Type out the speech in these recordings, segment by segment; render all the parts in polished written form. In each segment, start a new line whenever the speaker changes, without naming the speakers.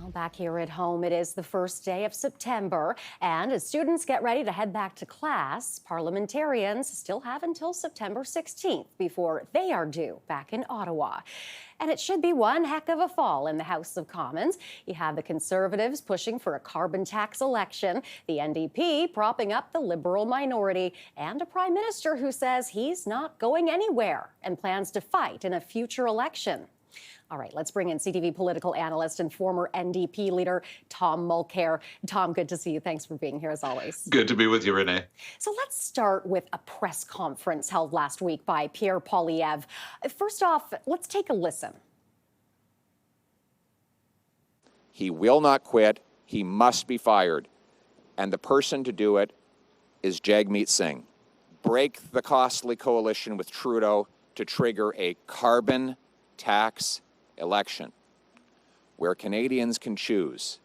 Well, back here at home, it is the first day of September, and as students get ready to head back to class, parliamentarians still have until September 16th before they are due back in Ottawa. And it should be one heck of a fall in the House of Commons. You have the Conservatives pushing for a carbon tax election, the NDP propping up the Liberal minority, and a Prime Minister who says he's not going anywhere and plans to fight in a future election. All right, let's bring in CTV political analyst and former NDP leader, Tom Mulcair. Tom, good to see you. Thanks for being here as always.
Good to be with you, Renee.
So let's start with a press conference held last week by Pierre Poilievre. First off, let's take a listen.
He will not quit. He must be fired. And the person to do it is Jagmeet Singh. Break the costly coalition with Trudeau to trigger a carbon tax election where Canadians can choose.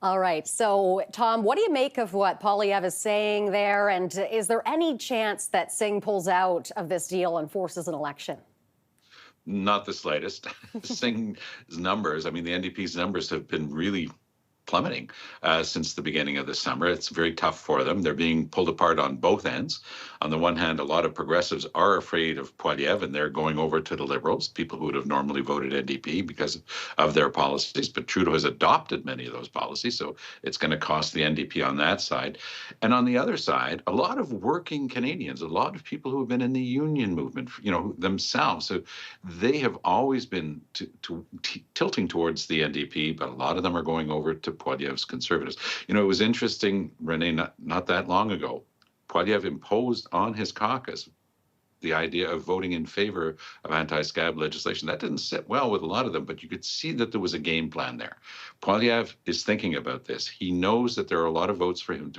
All right. So, Tom, what do you make of what Poilievre is saying there? And is there any chance that Singh pulls out of this deal and forces an election?
Not the slightest. Singh's numbers, I mean, the NDP's numbers have been really plummeting since the beginning of the summer. It's very tough for them. They're being pulled apart on both ends. On the one hand, a lot of progressives are afraid of Poilievre and they're going over to the Liberals, people who would have normally voted NDP because of their policies. But Trudeau has adopted many of those policies, so it's going to cost the NDP on that side. And on the other side, a lot of working Canadians, a lot of people who have been in the union movement, themselves. So they have always been tilting towards the NDP, but a lot of them are going over to Poilievre's Conservatives. It was interesting, Renee, not that long ago, Poilievre imposed on his caucus the idea of voting in favor of anti-scab legislation. That didn't sit well with a lot of them, but you could see that there was a game plan there. Poilievre is thinking about this. He knows that there are a lot of votes for him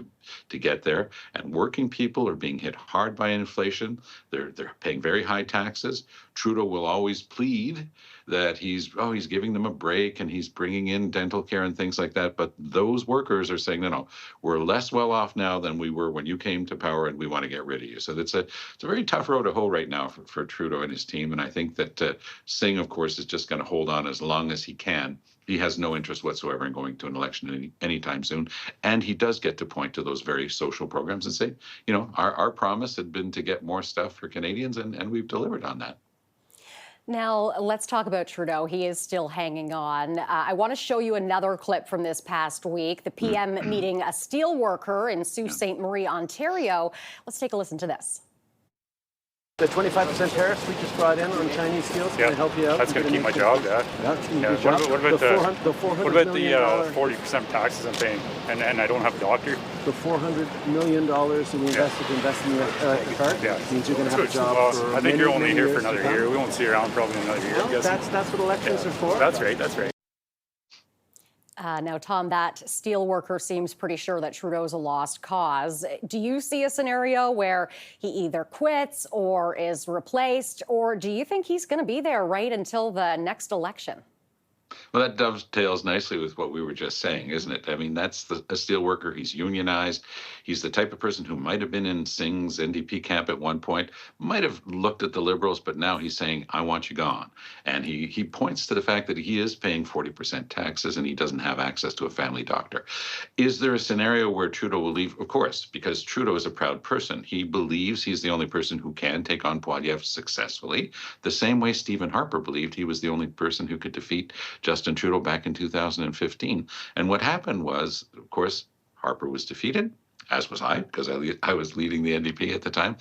to get there, and working people are being hit hard by inflation. They're paying very high taxes. Trudeau will always plead that he's giving them a break and he's bringing in dental care and things like that. But those workers are saying, no, we're less well off now than we were when you came to power, and we want to get rid of you. So it's a very tough road to hoe right now for Trudeau and his team. And I think that Singh, of course, is just going to hold on as long as he can. He has no interest whatsoever in going to an election anytime soon. And he does get to point to those very social programs and say, our promise had been to get more stuff for Canadians, and we've delivered on that.
Now, let's talk about Trudeau. He is still hanging on. I want to show you another clip from this past week. The PM meeting a steel worker in Sault Ste. Marie, Ontario. Let's take a listen to this.
The 25% tariffs we just brought in on Chinese steel is going to help you out.
That's going to keep my job, yeah. What about the 40% taxes I'm paying, and I don't have a doctor?
The $400 million that we invested to invest in the car means you're going to have a job for
I think you're only here for another year. We won't see you around probably another year.
Well, that's what elections are for.
That's right.
Now, Tom, that steelworker seems pretty sure that Trudeau's a lost cause. Do you see a scenario where he either quits or is replaced, or do you think he's going to be there right until the next election?
Well, that dovetails nicely with what we were just saying, isn't it? I mean, that's a steel worker. He's unionized. He's the type of person who might have been in Singh's NDP camp at one point, might have looked at the Liberals, but now he's saying, I want you gone. And he points to the fact that he is paying 40% taxes and he doesn't have access to a family doctor. Is there a scenario where Trudeau will leave? Of course, because Trudeau is a proud person. He believes he's the only person who can take on Poilievre successfully, the same way Stephen Harper believed he was the only person who could defeat Justin Trudeau back in 2015. And what happened was, of course, Harper was defeated, as was I, because I was leading the NDP at the time.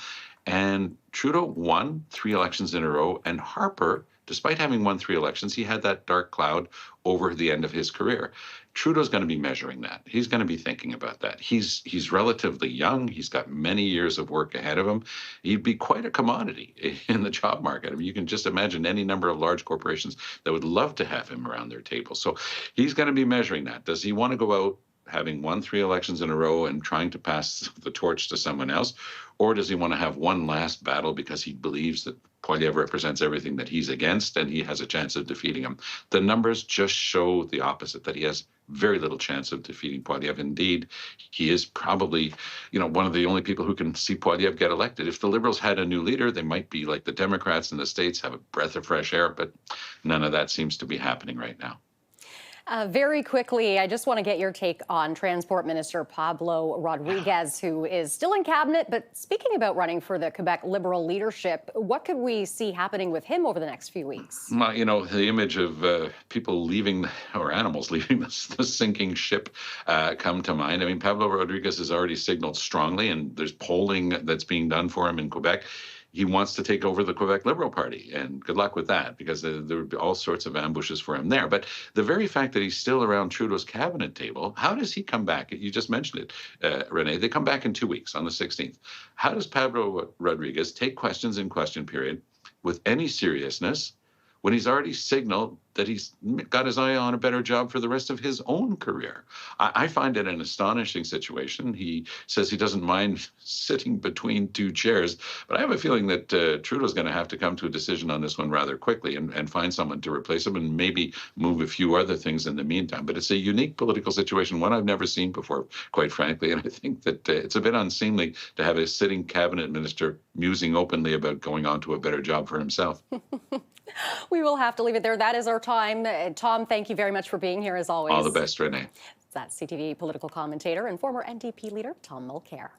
And Trudeau won 3 elections in a row. And Harper, despite having won 3 elections, he had that dark cloud over the end of his career. Trudeau's going to be measuring that. He's going to be thinking about that. He's relatively young. He's got many years of work ahead of him. He'd be quite a commodity in the job market. I mean, you can just imagine any number of large corporations that would love to have him around their table. So he's going to be measuring that. Does he want to go out having won 3 elections in a row and trying to pass the torch to someone else? Or does he want to have one last battle because he believes that Poilievre represents everything that he's against and he has a chance of defeating him? The numbers just show the opposite, that he has very little chance of defeating Poilievre. Indeed, he is probably, one of the only people who can see Poilievre get elected. If the Liberals had a new leader, they might be like the Democrats in the States, have a breath of fresh air, but none of that seems to be happening right now.
Very quickly, I just want to get your take on Transport Minister Pablo Rodriguez, who is still in cabinet. But speaking about running for the Quebec Liberal leadership, what could we see happening with him over the next few weeks?
Well, the image of people leaving, or animals leaving the sinking ship come to mind. I mean, Pablo Rodriguez has already signaled strongly, and there's polling that's being done for him in Quebec. He wants to take over the Quebec Liberal Party, and good luck with that, because there would be all sorts of ambushes for him there. But the very fact that he's still around Trudeau's cabinet table, how does he come back? You just mentioned it, Renee. They come back in 2 weeks on the 16th. How does Pablo Rodriguez take questions in question period with any seriousness when he's already signaled that he's got his eye on a better job for the rest of his own career? I find it an astonishing situation. He says he doesn't mind sitting between two chairs, but I have a feeling that Trudeau's going to have to come to a decision on this one rather quickly and find someone to replace him, and maybe move a few other things in the meantime. But it's a unique political situation, one I've never seen before, quite frankly, and I think that it's a bit unseemly to have a sitting cabinet minister musing openly about going on to a better job for himself.
We will have to leave it there. That is our time. Tom, thank you very much for being here, as always.
All the best, Renee.
That's CTV political commentator and former NDP leader Tom Mulcair.